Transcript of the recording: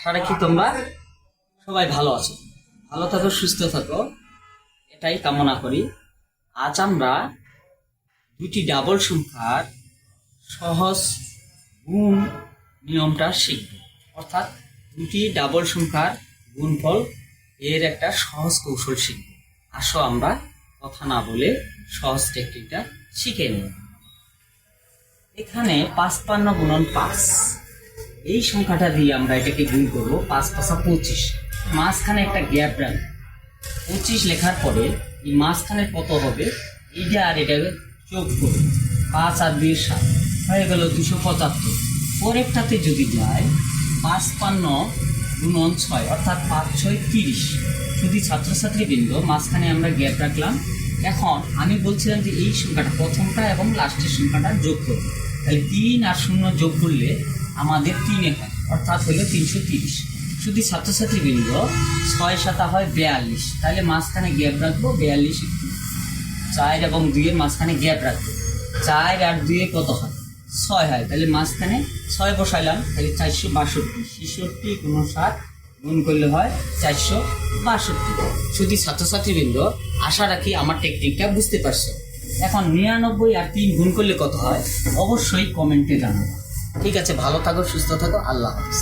আশা রাখি তোমরা সবাই ভালো আছো, ভালো থাকো, সুস্থ থাকো, এটাই কামনা করি। আজ আমরা দুটি ডাবল সংখ্যার সহজ গুণ নিয়মটা শিখব, অর্থাৎ দুটি ডাবল সংখ্যার গুণফল এর একটা সহজ কৌশল শিখব। আসো আমরা কথা না বলে সহজ টেকনিকটা শিখে নিই। এখানে 55 গুণন 5, এই সংখ্যাটা দিয়ে আমরা এটাকে গুণ করবো। 5 5 25, মাঝখানে একটা গ্যাপ রাখবো। 25 লেখার পরে এই মাঝখানে কত হবে এইটা আর এটাকে যোগ করবো। 5 আর 2 7 হয়ে গেল 275। পরেরটাতে যদি যায় 55 গুণন 6, অর্থাৎ 5 6 30। যদি ছাত্রছাত্রীবৃন্দ মাঝখানে আমরা গ্যাপ রাখলাম। এখন আমি বলছিলাম যে এই সংখ্যাটা প্রথমটা এবং লাস্টের সংখ্যাটা যোগ করবো। তাহলে 3 আর 0 যোগ করলে আমাদের 3 হয়, অর্থাৎ হলো 330। যদি ছাত্রছাত্রীবৃন্দ 6 7 হয় 42, তাহলে মাঝখানে গ্যাপ রাখবো 42। 4 এবং 2 এর মাঝখানে গ্যাপ রাখবো। 4 আর 2 কত হয় 6 হয়, তাহলে মাঝখানে 6 বসাইলাম, তাহলে 462। 66 × 7 গুণ করলে হয় 462। যদি ছাত্রছাত্রীবৃন্দ আশা রাখি আমার টেকনিকটা বুঝতে পারছো। এখন 99 আর 3 গুণ করলে কত হয় অবশ্যই কমেন্টে জানাবো। ঠিক আছে, ভালো থাকো, সুস্থ থাকো, আল্লাহ হাফেজ।